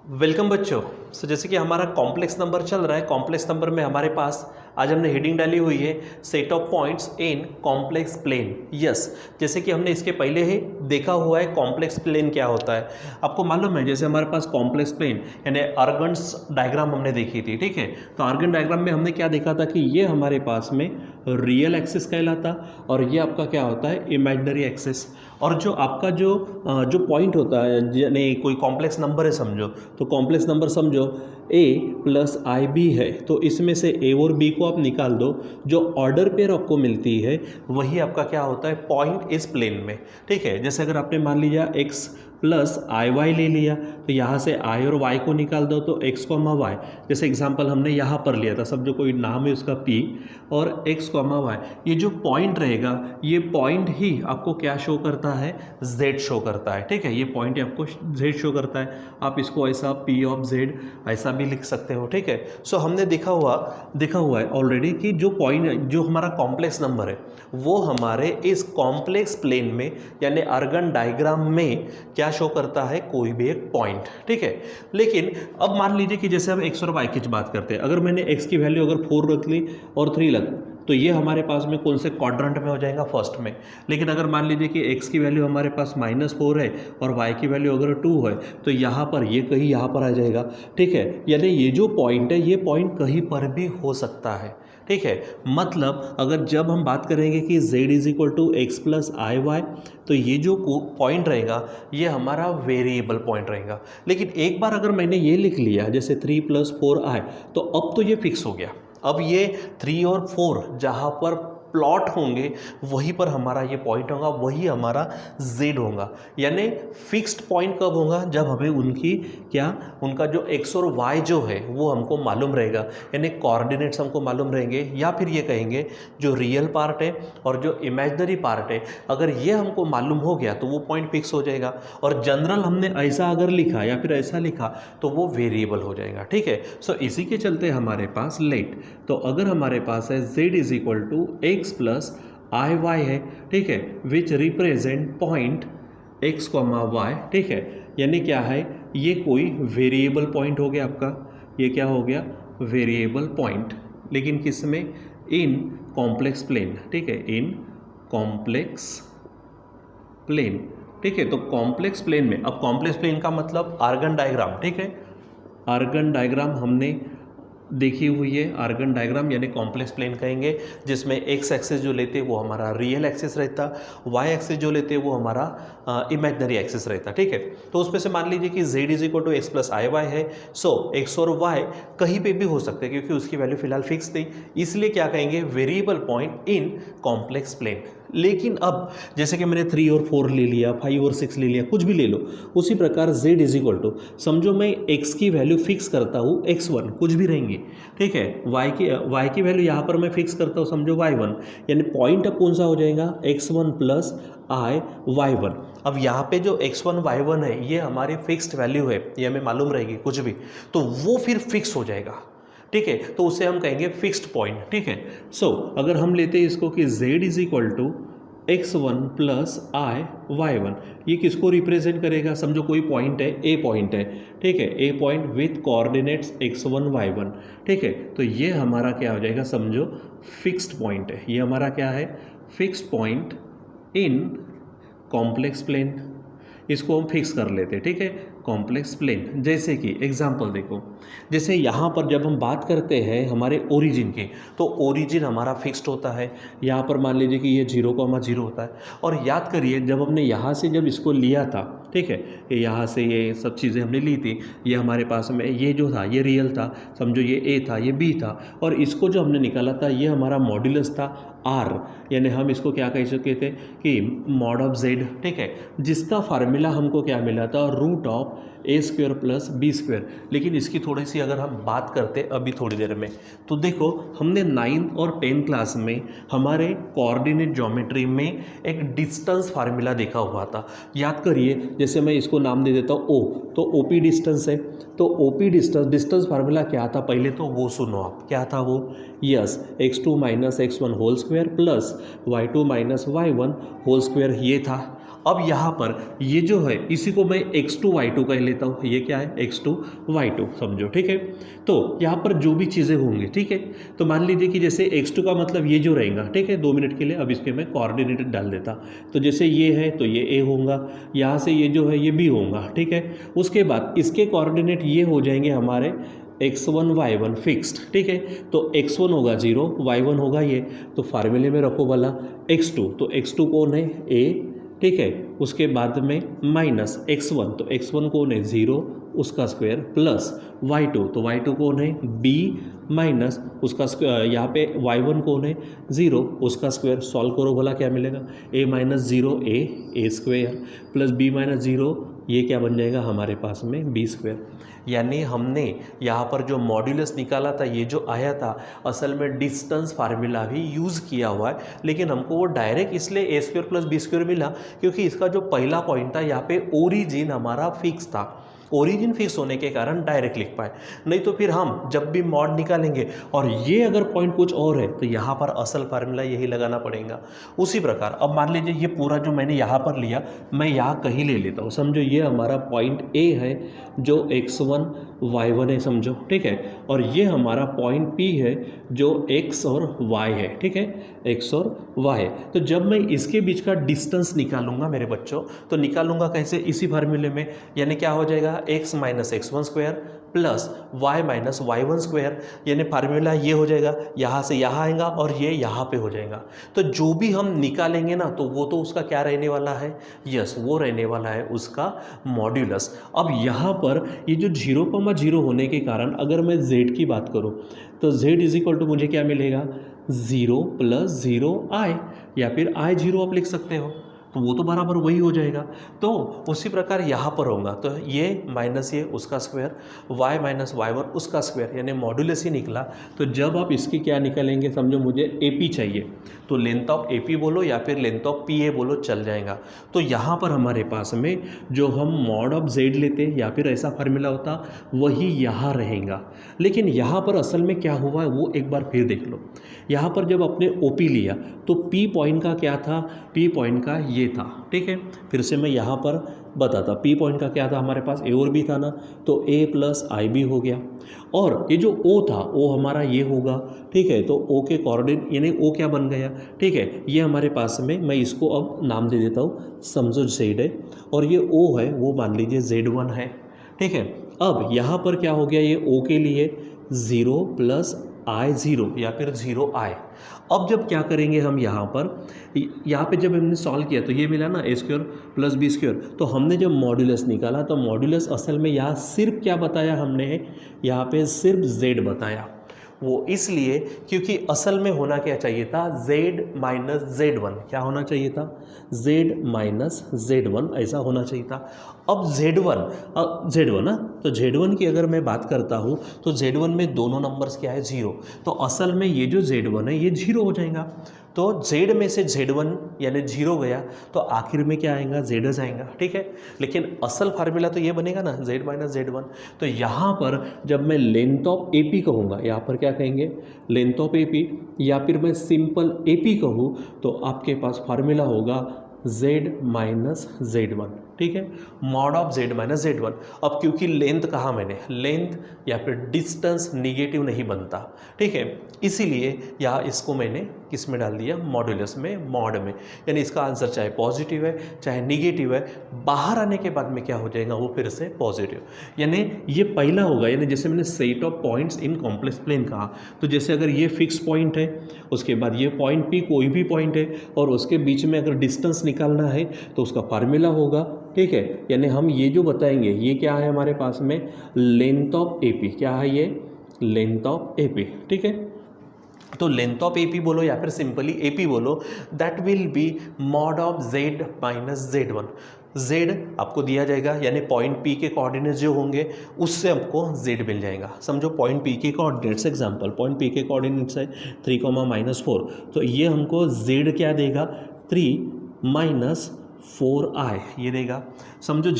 Welcome बच्चों। जैसे कि हमारा कॉम्प्लेक्स नंबर चल रहा है, कॉम्प्लेक्स नंबर में हमारे पास आज हमने हेडिंग डाली हुई है set of points in complex plane. Yes, जैसे कि हमने इसके पहले ही देखा हुआ है कॉम्प्लेक्स प्लेन क्या होता है। आपको मालूम है, जैसे हमारे पास कॉम्प्लेक्स प्लेन यानी आर्गन्स डायग्राम हमने देखी थी, ठीक है। तो आर्गन डायग्राम में हमने क्या देखा था कि ये हमारे पास में रियल एक्सिस कहलाता और ये आपका क्या होता है, इमेजिनरी एक्सिस। और जो आपका जो पॉइंट होता है, यानी कोई कॉम्प्लेक्स नंबर है समझो, तो कॉम्प्लेक्स नंबर समझो a प्लस आई बी है, तो इसमें से a और b को आप निकाल दो, जो ऑर्डर पेयर आपको मिलती है वही आपका क्या होता है, पॉइंट इस प्लेन में, ठीक है। जैसे अगर आपने मान लीजिए x प्लस आई वाई ले लिया, तो यहाँ से i और y को निकाल दो तो x कॉमा वाई। जैसे एग्जांपल हमने यहाँ पर लिया था, सब जो कोई नाम है उसका p और x कॉमा वाई, ये जो पॉइंट रहेगा ये पॉइंट ही आपको क्या शो करता है, z शो करता है, ठीक है। ये पॉइंट ही आपको z शो करता है। आप इसको ऐसा p ऑफ z ऐसा भी लिख सकते हो, ठीक है। सो हमने देखा हुआ है ऑलरेडी कि जो पॉइंट, जो हमारा कॉम्प्लेक्स नंबर है वो हमारे इस कॉम्प्लेक्स प्लेन में यानी आर्गन डायग्राम में क्या शो करता है, कोई भी एक पॉइंट, ठीक है। लेकिन अब मान लीजिए कि जैसे हम x और y की बात करते हैं, अगर मैंने x की वैल्यू अगर 4 रख ली और 3 रख, तो ये हमारे पास में कौन से क्वाड्रेंट में हो जाएगा, फर्स्ट में। लेकिन अगर मान लीजिए कि x की वैल्यू हमारे पास -4 है और y की वैल्यू अगर 2 है, तो यहाँ पर ये कहीं यहाँ पर आ जाएगा, ठीक है। यानी ये जो पॉइंट है ये पॉइंट कहीं पर भी हो सकता है, ठीक है। मतलब अगर जब हम बात करेंगे कि z is equal to x plus i y, तो ये जो पॉइंट रहेगा ये हमारा वेरिएबल पॉइंट रहेगा। लेकिन एक बार अगर मैंने ये लिख लिया जैसे 3 + 4i, तो अब तो ये फिक्स हो गया। अब ये 3 और 4 जहाँ पर प्लॉट होंगे वहीं पर हमारा ये पॉइंट होगा, वही हमारा z होगा। यानी फिक्स्ड पॉइंट कब होगा, जब हमें उनका जो x और y जो है वो हमको मालूम रहेगा, यानी कोऑर्डिनेट्स हमको मालूम रहेंगे, या फिर ये कहेंगे जो रियल पार्ट है और जो इमेजिनरी पार्ट है, अगर ये हमको मालूम हो गया तो वो पॉइंट फिक्स हो जाएगा। और जनरल हमने ऐसा अगर लिखा या फिर ऐसा लिखा तो वो वेरिएबल हो जाएगा, ठीक है। सो इसी के चलते हमारे पास लेट, तो अगर हमारे पास है z is equal to x plus i y है, ठीक है, which represent point x comma y, ठीक है। यानी क्या है, ये कोई वेरिएबल पॉइंट हो गया आपका, ये क्या हो गया, वेरिएबल पॉइंट। लेकिन किस में, इन कॉम्प्लेक्स प्लेन, ठीक है, इन कॉम्प्लेक्स प्लेन, ठीक है। तो कॉम्प्लेक्स प्लेन में, अब कॉम्प्लेक्स प्लेन का मतलब आर्गन डायग्राम, ठीक है। आर्गन डायग्राम हमने देखी हुई है, आर्गन डायग्राम यानी कॉम्प्लेक्स प्लेन कहेंगे, जिसमें एक्स एक्सिस जो लेते हैं वो हमारा रियल एक्सिस रहता, वाई एक्सिस जो लेते हैं वो हमारा इमेजिनरी एक्सिस रहता, ठीक है। तो उसमें से मान लीजिए कि z is equal to x plus i y है, सो x और y कहीं पे भी हो सकते हैं क्योंकि उसकी वैल्यू फिलहाल फिक्स थी, इसलिए क्या कहेंगे, variable point in complex plane. लेकिन अब जैसे कि मैंने 3 और 4 ले लिया, 5 और 6 ले लिया, कुछ भी ले लो, उसी प्रकार z इज इक्वल टू, समझो मैं x की वैल्यू फिक्स करता हूँ x1, कुछ भी रहेंगे, ठीक है। y की वैल्यू यहाँ पर मैं फिक्स करता हूँ, समझो y1, यानी पॉइंट अब कौन सा हो जाएगा, x1 प्लस आई y1। अब यहाँ पे जो x1 y1 है ये हमारी फिक्स्ड वैल्यू है, ये हमें मालूम रहेगी कुछ भी, तो वो फिर फिक्स हो जाएगा, ठीक है। तो उसे हम कहेंगे फिक्स्ड पॉइंट, ठीक है। सो अगर हम लेते हैं इसको कि z is equal to x1 plus i y1, ये किसको रिप्रेजेंट करेगा, समझो कोई पॉइंट है, a पॉइंट है, ठीक है, a point with coordinates x1 y1, ठीक है। तो ये हमारा क्या हो जाएगा, समझो फिक्स्ड पॉइंट है, ये हमारा क्या है, fixed point in complex plane. इसको हम फिक्स कर लेते हैं, ठीक है, कॉम्प्लेक्स प्लेन। जैसे कि एग्जांपल देखो, जैसे यहाँ पर जब हम बात करते हैं हमारे ओरिजिन की, तो ओरिजिन हमारा फिक्स्ड होता है, यहाँ पर मान लीजिए कि ये 0,0 होता है। और याद करिए जब हमने यहाँ से जब इसको लिया था, ठीक है, यहाँ से ये सब चीज़ें हमने ली थी, ये हमारे पास में ये जो था ये रियल था, समझो ये a था, ये b था, और इसको जो हमने निकाला था ये हमारा मॉड्यूलस था r, यानी हम इसको क्या कह सकते थे कि मॉड ऑफ z, ठीक है, जिसका फार्मूला हमको क्या मिला था, root of a² plus b²। लेकिन इसकी थोड़ी सी अगर हम बात करते अभी थोड़ी देर में, तो देखो हमने 9th और 10th क्लास में हमारे कोऑर्डिनेट ज्योमेट्री में एक डिस्टेंस फार्मूला देखा हुआ था, याद करिए। जैसे मैं इसको नाम दे देता हूँ o, तो OP डिस्टेंस है, तो OP डिस्टेंस फार्मूला क्या था, पहले तो वो सुनो आप, क्या था वो, yes, x2 - x1 whole square plus y2 - y1 whole square, ये था। अब यहाँ पर ये जो है इसी को मैं x2 y2 कह लेता हूँ, ये क्या है x2 y2 समझो, ठीक है। तो यहाँ पर जो भी चीज़ें होंगी, ठीक है, तो मान लीजिए कि जैसे x2 का मतलब ये जो रहेगा, ठीक है, 2 मिनट के लिए अब इसके मैं कोऑर्डिनेट डाल देता। तो जैसे ये है तो ये a होगा, यहाँ से ये जो है ये b होगा, ठीक है। उसके बाद इसके कोऑर्डिनेट ये हो जाएंगे हमारे x1 y1 फिक्स्ड, ठीक है। तो x1 होगा 0, y1 होगा ये, तो फार्मूले में रखो वाला x2, तो x2 कौन है a, ठीक है। उसके बाद में माइनस x1, तो x1 कौन है 0 उसका स्क्वायर, प्लस y2, तो y2 कौन है b माइनस उसका यहाँ पे y1 कौन है 0 उसका स्क्वायर। सॉल्व करो भला क्या मिलेगा, a minus 0 a square plus b minus 0, ये क्या बन जाएगा हमारे पास में b स्क्वायर। यानी हमने यहाँ पर जो मॉड्यूलस निकाला था, ये जो आया था असल में डिस्टेंस फार्मूला भी यूज़ किया हुआ है, लेकिन हमको वो डायरेक्ट इसलिए ए स्क्वायर प्लस बी स्क्वायर मिला क्योंकि इसका जो पहला पॉइंट था यहाँ पे ओरिजिन हमारा फिक्स था। ओरिजिन फिक्स होने के कारण डायरेक्ट लिख पाए, नहीं तो फिर हम जब भी मॉड निकालेंगे और ये अगर पॉइंट कुछ और है तो यहाँ पर असल फार्मूला यही लगाना पड़ेगा। उसी प्रकार अब मान लीजिए ये पूरा जो मैंने यहाँ पर लिया मैं यहाँ कहीं ले लेता हूँ, समझो ये हमारा पॉइंट ए है जो x1 y1 है समझो, ठीक है, और ये हमारा पॉइंट p है जो x और y है, ठीक है, x और y है। तो जब मैं इसके बीच का डिस्टेंस निकालूंगा मेरे बच्चों, तो निकालूंगा कैसे, इसी फार्मूले में, यानी क्या हो जाएगा x minus x1 square plus y minus y1 square, यानी फार्मूला ये हो जाएगा, यहाँ से यहाँ आएगा और ये यहाँ पे हो जाएगा। तो जो भी हम निकालेंगे ना तो वो तो उसका क्या रहने वाला है, यस वो रहने वाला है उसका मॉड्यूलस। अब यहाँ पर ये जो 0,0 होने के कारण अगर मैं z की बात करूँ तो z इज इक्वल टू मुझे क्या मिलेगा 0 प्लस 0 i, या फिर i0 आप लिख सकते हो, तो वो तो बराबर वही हो जाएगा। तो उसी प्रकार यहाँ पर होगा, तो ये माइनस ये उसका स्क्वायर, y माइनस y1 उसका स्क्वायर, यानी मॉड्यूलस ही निकला। तो जब आप इसकी क्या निकालेंगे, समझो मुझे AP चाहिए, तो लेंथ ऑफ AP बोलो या फिर लेंथ ऑफ PA बोलो चल जाएगा। तो यहाँ पर हमारे पास में जो हम मॉड ऑफ z लेते या फिर ऐसा फार्मूला होता वही यहाँ रहेगा। लेकिन यहाँ पर असल में क्या हुआ है वो एक बार फिर देख लो। यहाँ पर जब अपने OP लिया तो P पॉइंट का क्या था, P पॉइंट का ये था, ठीक है। फिर से मैं यहाँ पर बताता, P पॉइंट का क्या था हमारे पास, A और B था ना, तो A प्लस IB हो गया, और ये जो O था O हमारा ये होगा, ठीक है। तो O के कोऑर्डिनेट यानी O क्या बन गया, ठीक है, ये हमारे पास में, मैं इसको अब नाम दे देता हूँ, समझो Z है, और ये O है वो मान लीजिए Z1 है, ठीक है। अब यहाँ पर क्या हो गया, ये O के लिए 0 प्लस I0 या फिर 0i। अब जब क्या करेंगे हम यहाँ पे जब हमने सॉल्व किया तो ये मिला ना a square plus b square, तो हमने जब मॉड्यूलस निकाला तो मॉड्यूलस असल में यहाँ सिर्फ क्या बताया हमने, यहाँ पे सिर्फ z बताया। वो इसलिए क्योंकि असल में होना क्या चाहिए था, z माइनस z1, क्या होना चाहिए था, z माइनस z1 ऐसा होना चाहिए था। अब z1 ना, तो z1 की अगर मैं बात करता हूँ तो z1 में दोनों नंबर्स क्या है 0, तो असल में ये जो z1 है ये 0 हो जाएगा। तो z में से z1 यानी 0 गया तो आखिर में क्या आएगा, z आएगा, ठीक है। लेकिन असल फार्मूला तो ये बनेगा ना z माइनस z1। तो यहाँ पर जब मैं लेंथ ऑफ AP कहूँगा, यहाँ पर क्या कहेंगे लेंथ ऑफ AP, या फिर मैं सिंपल AP कहूँ तो आपके पास फार्मूला होगा z माइनस z1, ठीक है, mod of z minus z1। अब क्योंकि लेंथ कहा मैंने, लेंथ या फिर डिस्टेंस निगेटिव नहीं बनता, ठीक है, इसीलिए यहाँ इसको मैंने किस में डाल दिया, मॉड्यूलस में, मॉड में, यानी इसका आंसर चाहे पॉजिटिव है चाहे निगेटिव है, बाहर आने के बाद में क्या हो जाएगा वो फिर से पॉजिटिव। यानी ये पहला होगा, यानी जैसे मैंने set of points in complex plane कहा, तो जैसे अगर ये फिक्स पॉइंट है, उसके बाद ये पॉइंट P कोई भी पॉइंट है और उसके बीच में अगर डिस्टेंस निकालना है तो उसका फार्मूला होगा, ठीक है। यानी हम ये जो बताएंगे ये क्या है हमारे पास में, लेंथ ऑफ AP, क्या है ये, लेंथ ऑफ AP, ठीक है। तो लेंथ ऑफ AP बोलो या फिर सिंपली AP बोलो, that will be mod of z minus z1। z आपको दिया जाएगा, यानी पॉइंट P के कोऑर्डिनेट्स जो होंगे उससे आपको z मिल जाएगा। समझो पॉइंट P के कोऑर्डिनेट्स, एग्जांपल पॉइंट P के कोऑर्डिनेट्स है 3, -4, तो ये हमको z क्या देगा 3 - 4i ये देगा। समझो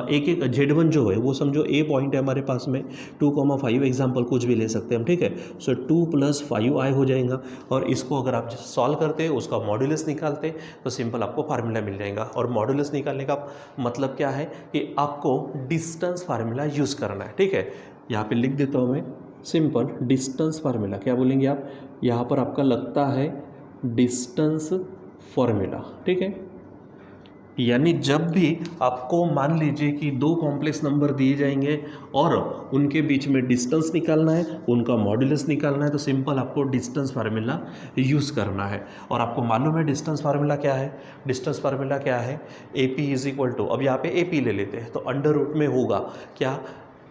एक Z1 जो है वो समझो ए पॉइंट है हमारे पास में 2,5 एग्जाम्पल कुछ भी ले सकते हैं हम, ठीक है। सो 2 + 5i हो जाएगा और इसको अगर आप सॉल्व करते हैं उसका मॉड्यूलस निकालते तो सिंपल आपको फार्मूला मिल जाएगा। और मॉड्यूलस निकालने का मतलब क्या है कि आपको डिस्टेंस फार्मूला यूज़ करना है, ठीक है। यहाँ पे लिख देता हूँ मैं सिंपल डिस्टेंस फार्मूला। क्या बोलेंगे आप, यहाँ पर आपका लगता है डिस्टेंस फार्मूला, ठीक है। यानी जब भी आपको मान लीजिए कि दो कॉम्प्लेक्स नंबर दिए जाएंगे और उनके बीच में डिस्टेंस निकालना है, उनका मॉड्यूलस निकालना है, तो सिंपल आपको डिस्टेंस फार्मूला यूज़ करना है। और आपको मालूम है डिस्टेंस फार्मूला क्या है, डिस्टेंस फार्मूला क्या है, AP = अब यहाँ पे AP ले लेते हैं तो अंडर रूट में होगा क्या,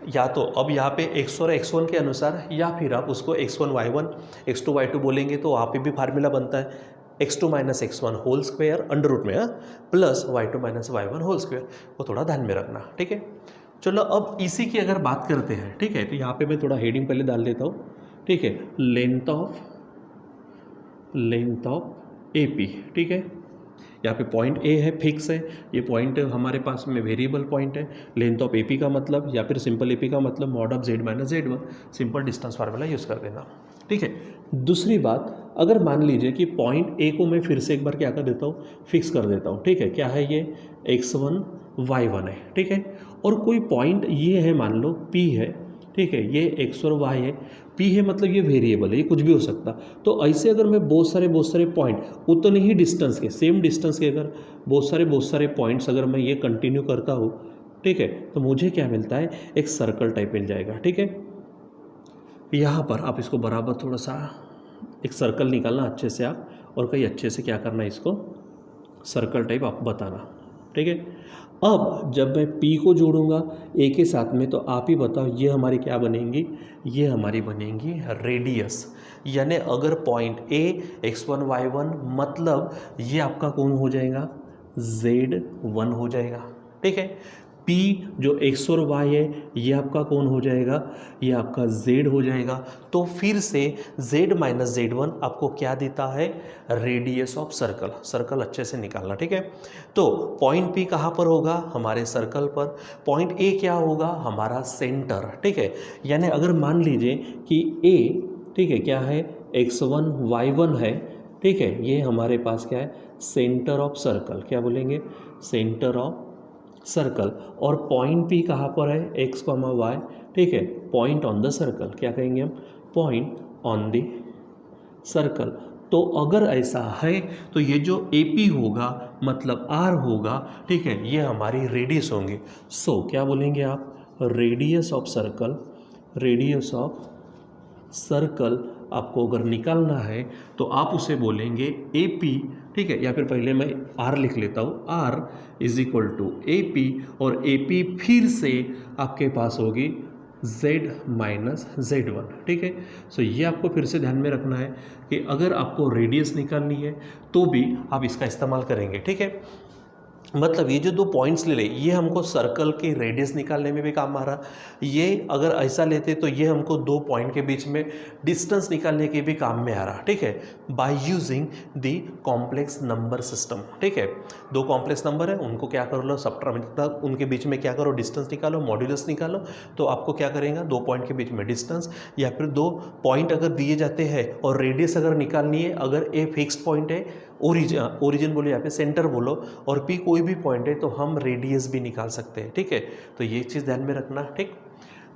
या तो अब यहाँ पे x और x1 के अनुसार, या फिर आप उसको x1 y1 x2 y2 बोलेंगे तो वहाँ पे भी फार्मूला बनता है x2 - x1 whole square under root में plus y2 - y1 whole square. वो थोड़ा ध्यान में रखना, ठीक है। चलो अब इसी की अगर बात करते हैं, ठीक है, तो यहाँ पे मैं थोड़ा हेडिंग पहले डाल देता हूँ, ठीक है। लेंथ ऑफ AP, ठीक है। यहाँ पे पॉइंट A है, फिक्स है, ये पॉइंट हमारे पास में वेरिएबल पॉइंट है। लेंथ ऑफ AP का मतलब या फिर सिंपल AP का मतलब mod of Z - Z1, simple distance formula use कर देना, ठीक है। दूसरी बात, अगर मान लीजिए कि पॉइंट A को मैं फिर से एक बार क्या कर देता हूँ, फिक्स कर देता हूँ, ठीक है। क्या है ये, x1 y1 है, ठीक है। और कोई पॉइंट ये है, मान लो P है, ठीक है, ये x और y है, P है मतलब ये वेरिएबल है, ये कुछ भी हो सकता। तो ऐसे अगर मैं बहुत सारे पॉइंट उतने ही डिस्टेंस के, सेम डिस्टेंस के अगर बहुत सारे पॉइंट्स अगर मैं ये कंटिन्यू करता हूँ, ठीक है, तो मुझे क्या मिलता है, एक सर्कल टाइप मिल जाएगा, ठीक है। यहाँ पर आप इसको बराबर थोड़ा सा एक सर्कल निकालना अच्छे से आप, और कहीं अच्छे से क्या करना है, इसको सर्कल टाइप आप बताना, ठीक है। अब जब मैं P को जोड़ूंगा A के साथ में, तो आप ही बताओ ये हमारी क्या बनेंगी, ये हमारी बनेंगी रेडियस। यानी अगर पॉइंट A x1 y1 मतलब ये आपका कौन हो जाएगा, Z1 हो जाएगा, ठीक है। P जो x और y है ये आपका कौन हो जाएगा, ये आपका Z हो जाएगा। तो फिर से Z - Z1 आपको क्या देता है, रेडियस ऑफ सर्कल। सर्कल अच्छे से निकालना, ठीक है। तो पॉइंट P कहाँ पर होगा, हमारे सर्कल पर। पॉइंट A क्या होगा, हमारा सेंटर, ठीक है। यानी अगर मान लीजिए कि A, ठीक है, क्या है, x1 y1 है, ठीक है, ये हमारे पास क्या है, सेंटर ऑफ सर्कल। क्या बोलेंगे, सेंटर ऑफ सर्कल। और पॉइंट P कहाँ पर है, x, y, ठीक है, पॉइंट ऑन द सर्कल। क्या कहेंगे हम, पॉइंट ऑन द सर्कल। तो अगर ऐसा है तो ये जो AP होगा मतलब R होगा, ठीक है, ये हमारी रेडियस होंगी। सो क्या बोलेंगे आप, radius of circle, radius of circle आपको अगर निकालना है तो आप उसे बोलेंगे AP, ठीक है। या फिर पहले मैं R लिख लेता हूँ, R = AP, और AP फिर से आपके पास होगी Z - Z1, ठीक है। सो ये आपको फिर से ध्यान में रखना है कि अगर आपको रेडियस निकालनी है तो भी आप इसका इस्तेमाल करेंगे, ठीक है। मतलब ये जो दो पॉइंट्स ले ले, ये हमको सर्कल की रेडियस निकालने में भी काम आ रहा। ये अगर ऐसा लेते तो ये हमको दो पॉइंट के बीच में डिस्टेंस निकालने के भी काम में आ रहा, ठीक है, by using the complex number system, ठीक है। दो कॉम्प्लेक्स नंबर है, उनको क्या कर लो, सबट्रैक्ट, उनके बीच में क्या करो, डिस्टेंस निकालो, मॉड्यूलस निकालो। तो आपको क्या करेगा, दो पॉइंट के बीच में डिस्टेंस, या फिर दो पॉइंट अगर दिए जाते हैं और रेडियस अगर निकालनी है, अगर ए फिक्स्ड पॉइंट है, ओरिजिन बोलो, यहाँ पे सेंटर बोलो, और P कोई भी पॉइंट है तो हम रेडियस भी निकाल सकते हैं, ठीक है। तो ये चीज़ ध्यान में रखना, ठीक।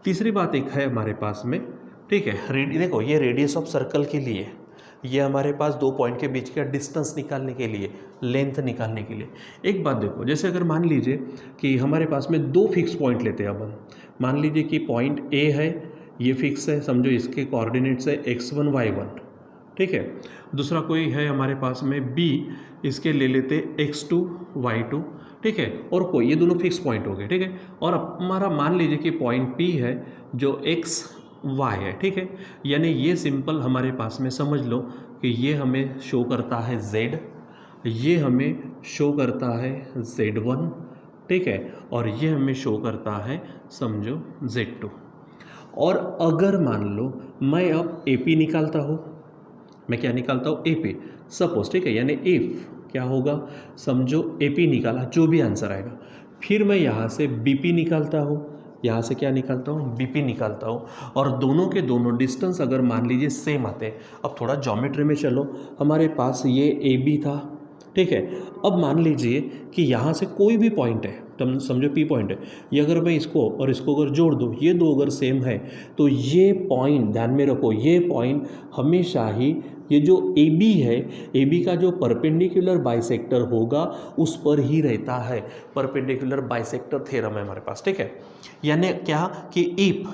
तीसरी बात एक है हमारे पास में, ठीक है, देखो ये रेडियस ऑफ सर्कल के लिए, ये हमारे पास दो पॉइंट के बीच का डिस्टेंस निकालने के लिए, लेंथ निकालने के लिए। एक बात देखो, जैसे अगर मान लीजिए कि हमारे पास में दो फिक्स पॉइंट लेते हैं, अब हम मान लीजिए कि पॉइंट A है, ये फिक्स है, समझो इसके कोऑर्डिनेट्स है x1 y1, ठीक है। दूसरा कोई है हमारे पास में B, इसके ले लेते x2 y2, ठीक है, और कोई, ये दोनों फिक्स पॉइंट हो गए, ठीक है। और हमारा मान लीजिए कि पॉइंट P है जो x y है, ठीक है। यानी ये सिंपल हमारे पास में समझ लो कि ये हमें शो करता है Z, ये हमें शो करता है Z1, ठीक है, और ये हमें शो करता है समझो Z2। और अगर मान लो मैं अब AP निकालता हूँ, मैं क्या निकालता हूँ, AP सपोज, ठीक है। यानी इफ क्या होगा, समझो AP निकाला, जो भी आंसर आएगा, फिर मैं यहाँ से BP निकालता हूँ, यहाँ से क्या निकालता हूँ, BP निकालता हूँ, और दोनों के दोनों डिस्टेंस अगर मान लीजिए सेम आते हैं। अब थोड़ा ज्योमेट्री में चलो, हमारे पास ये AB था, ठीक है। अब मान लीजिए कि यहाँ से कोई भी पॉइंट है, तुम समझो P पॉइंट है, ये अगर मैं इसको और इसको अगर जोड़ दूँ, ये दो अगर सेम है, तो ये पॉइंट ध्यान में रखो, ये पॉइंट हमेशा ही ये जो AB है, AB का जो परपेंडिकुलर बाइसेक्टर होगा उस पर ही रहता है। परपेंडिकुलर बाइसेक्टर थ्योरम है हमारे पास, ठीक है। यानी क्या कि if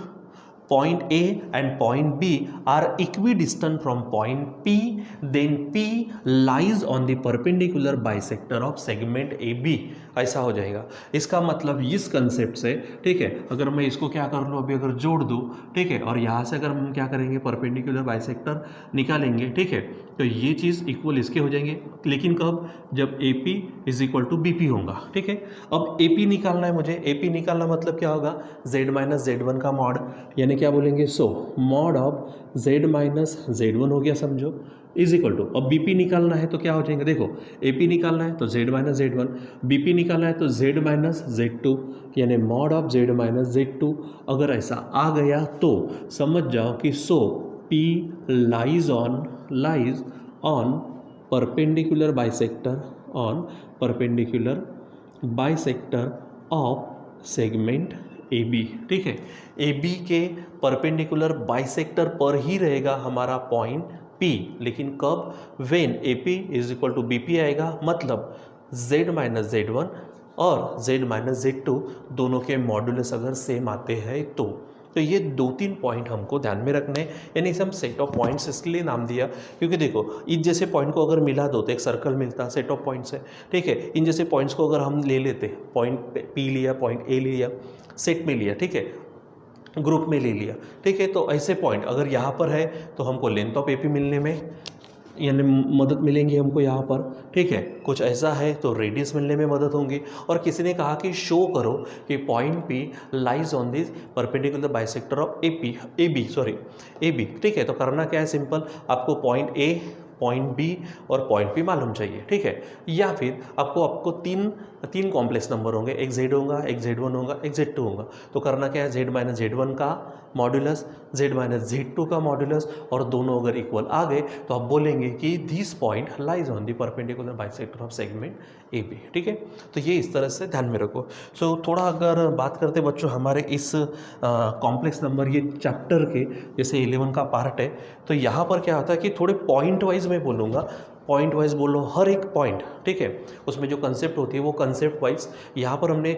point A and point B are equidistant from point P, then P lies on the perpendicular bisector of segment AB, ऐसा हो जाएगा। इसका मतलब इस कंसेप्ट से, ठीक है, अगर मैं इसको क्या कर लूँ, अभी अगर जोड़ दूँ, ठीक है, और यहाँ से अगर हम क्या करेंगे, परपेंडिकुलर बाइसेक्टर निकालेंगे, ठीक है, तो ये चीज़ इक्वल इसके हो जाएंगे, लेकिन कब, जब AP is equal to BP होगा, ठीक है। अब AP निकालना है मुझे, AP निकालना मतलब क्या होगा, Z माइनस Z1 का मॉड, यानी क्या बोलेंगे, so mod of Z minus Z1 हो गया, समझो, इज इक्वल टू, अब BP निकालना है तो क्या हो जाएंगे, देखो AP निकालना है तो Z माइनस Z1, BP निकालना है तो Z माइनस Z2, यानी mod of Z minus Z2। अगर ऐसा आ गया तो समझ जाओ कि सो P lies on perpendicular bisector of segment AB, ठीक है। AB के परपेंडिकुलर बाइसेक्टर पर ही रहेगा हमारा पॉइंट P, लेकिन कब, when AP is equal to BP आएगा, मतलब Z माइनस Z1 और Z माइनस Z2 दोनों के मॉडुलस अगर सेम आते हैं तो ये 2-3 पॉइंट हमको ध्यान में रखने हैं। यानी इसे हम सेट ऑफ पॉइंट्स इसलिए नाम दिया क्योंकि देखो इन जैसे पॉइंट को अगर मिला दो तो एक सर्कल मिलता, सेट ऑफ पॉइंट्स है, ठीक है। इन जैसे पॉइंट्स को अगर हम ले लेते, पॉइंट P लिया, पॉइंट A लिया, सेट में लिया, ठीक है, ग्रुप में ले लिया, ठीक है, तो ऐसे पॉइंट अगर यहाँ पर है तो हमको लेंथ ऑफ AP मिलने में यानी मदद मिलेंगी हमको यहाँ पर, ठीक है। कुछ ऐसा है तो रेडियस मिलने में मदद होंगी। और किसी ने कहा कि शो करो कि point P lies on this perpendicular bisector of AB, ठीक है। तो करना क्या है, सिंपल, आपको पॉइंट A, पॉइंट B और पॉइंट P मालूम चाहिए, ठीक है। या फिर आपको तीन कॉम्प्लेक्स नंबर होंगे, एक Z होगा, एक Z1 होगा, एक Z2 होगा। तो करना क्या है, Z माइनस Z1 का मॉड्यूलस, Z माइनस Z2 का मॉड्यूलस, और दोनों अगर इक्वल आ गए तो आप बोलेंगे कि this point lies on the perpendicular bisector of segment AB, ठीक है। तो ये इस तरह से ध्यान में रखो। सो थोड़ा अगर बात करते बच्चों हमारे इस कॉम्प्लेक्स नंबर ये चैप्टर के जैसे 11 का पार्ट है, तो यहाँ पर क्या होता है कि थोड़े पॉइंट वाइज मैं बोलूँगा, पॉइंट वाइज बोलो हर एक पॉइंट, ठीक है, उसमें जो कंसेप्ट होती है वो कंसेप्ट वाइज यहाँ पर हमने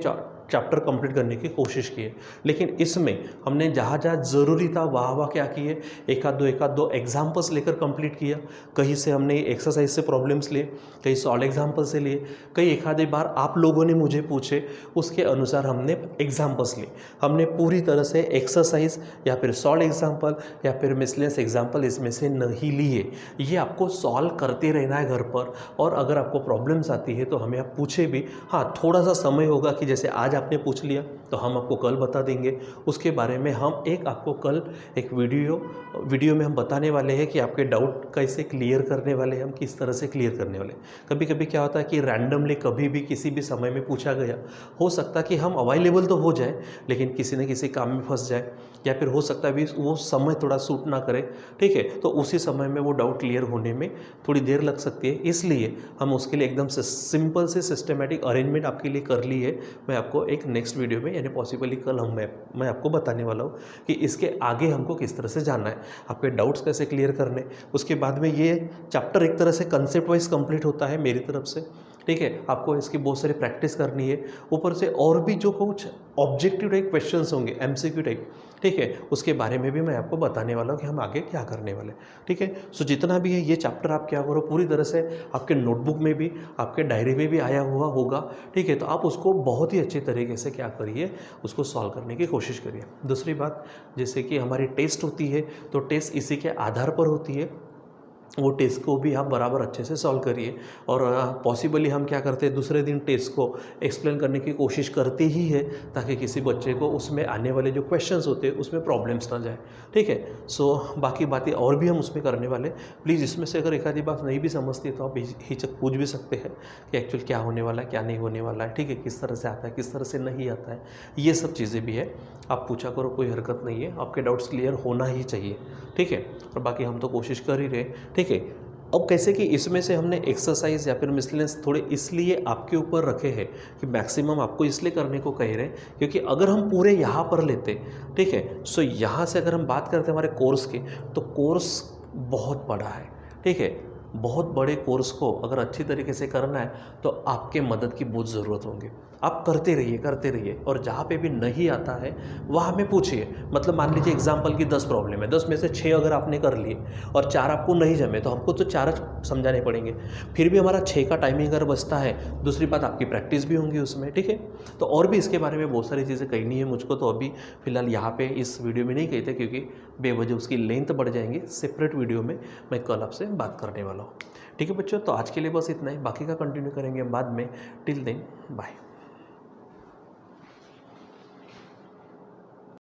चैप्टर कंप्लीट करने की कोशिश की है। लेकिन इसमें हमने जहाँ जहाँ ज़रूरी था वहाँ क्या किए, एक आध दो एग्जाम्पल्स लेकर कंप्लीट किया। कहीं से हमने एक्सरसाइज से प्रॉब्लम्स लिए, कहीं सॉल्व एग्जाम्पल से लिए, कई एक आधे बार आप लोगों ने मुझे पूछे उसके अनुसार हमने एग्जाम्पल्स लिए। हमने पूरी तरह से एक्सरसाइज या फिर सॉल्व एग्जाम्पल या फिर मिसलेनियस एग्जाम्पल इसमें से नहीं लिए। ये आपको सॉल्व करते रहना है घर पर, और अगर आपको प्रॉब्लम्स आती है तो हमें आप पूछे भी। हाँ, थोड़ा सा समय होगा कि जैसे आज आपने पूछ लिया तो हम आपको कल बता देंगे उसके बारे में। हम आपको कल एक वीडियो में हम बताने वाले हैं कि आपके डाउट कैसे क्लियर करने वाले हैं, हम किस तरह से क्लियर करने वाले। कभी कभी क्या होता है कि रैंडमली कभी भी किसी भी समय में पूछा गया, हो सकता है कि हम अवेलेबल तो हो जाए लेकिन किसी न किसी काम में फंस जाए, या फिर हो सकता है भी वो समय थोड़ा सूट ना करे, ठीक है, तो उसी समय में वो डाउट क्लियर होने में थोड़ी देर लग सकती है। इसलिए हम उसके लिए एकदम से सिंपल से सिस्टमेटिक अरेंजमेंट आपके लिए कर ली है। मैं आपको एक नेक्स्ट वीडियो में यानी पॉसिबली कल मैं आपको बताने वाला हूँ कि इसके आगे हमको किस तरह से जानना है, आपके डाउट्स कैसे क्लियर करने। उसके बाद में ये चैप्टर एक तरह से कंसेप्ट वाइज कंप्लीट होता है मेरी तरफ से, ठीक है। आपको इसकी बहुत सारी प्रैक्टिस करनी है, ऊपर से और भी जो कुछ ऑब्जेक्टिव टाइप क्वेश्चंस होंगे, MCQ टाइप, ठीक है, उसके बारे में भी मैं आपको बताने वाला हूँ कि हम आगे क्या करने वाले, ठीक है। सो जितना भी है ये चैप्टर आप क्या करो, पूरी तरह से आपके नोटबुक में भी आपके डायरी में भी आया हुआ होगा, ठीक है। तो आप उसको बहुत ही अच्छे तरीके से क्या करिए, उसको सॉल्व करने की कोशिश करिए। दूसरी बात, जैसे कि हमारी टेस्ट होती है तो टेस्ट इसी के आधार पर होती है वो टेस्ट को भी आप बराबर अच्छे से सॉल्व करिए। और पॉसिबली हम क्या करते हैं, दूसरे दिन टेस्ट को एक्सप्लेन करने की कोशिश करते ही है, ताकि किसी बच्चे को उसमें आने वाले जो क्वेश्चंस होते हैं उसमें प्रॉब्लम्स ना जाए। ठीक है, सो बाकी बातें और भी हम उसमें करने वाले। प्लीज़ इसमें से अगर एक आधी बात नहीं भी समझती है तो आप हिचक पूछ भी सकते हैं कि एक्चुअल क्या होने वाला है, क्या नहीं होने वाला है। ठीक है, किस तरह से आता है, किस तरह से नहीं आता है, ये सब चीज़ें भी है। आप पूछा करो, कोई हरकत नहीं है, आपके डाउट्स क्लियर होना ही चाहिए। ठीक है, और बाकी हम तो कोशिश कर ही रहे। ठीक है, अब कैसे कि इसमें से हमने एक्सरसाइज या फिर मिसलेनियस थोड़े इसलिए आपके ऊपर रखे हैं कि मैक्सिमम आपको इसलिए करने को कह रहे हैं, क्योंकि अगर हम पूरे यहाँ पर लेते, ठीक है, सो यहाँ से अगर हम बात करते हैं हमारे कोर्स की, तो कोर्स बहुत बड़ा है। ठीक है, बहुत बड़े कोर्स को अगर अच्छी तरीके से करना है तो आपके मदद की बहुत ज़रूरत होगी। आप करते रहिए, और जहाँ पे भी नहीं आता है वहाँ में पूछिए। मतलब मान लीजिए एग्जाम्पल की 10 प्रॉब्लम है, 10 में से 6 अगर आपने कर लिए और 4 आपको नहीं जमे, तो हमको तो 4 समझाने पड़ेंगे। फिर भी हमारा 6 का टाइमिंग अगर बचता है, दूसरी बात आपकी प्रैक्टिस भी होंगी उसमें। ठीक है, तो और भी इसके बारे में बहुत सारी चीज़ें कहनी है मुझको, तो अभी फ़िलहाल यहाँ पे इस वीडियो में नहीं कहते, क्योंकि बेवजह उसकी लेंथ बढ़ जाएंगी। सेपरेट वीडियो में मैं कल आपसे बात करने वाला हूँ। ठीक है बच्चों, तो आज के लिए बस इतना ही, बाकी का कंटिन्यू करेंगे बाद में। Till then bye.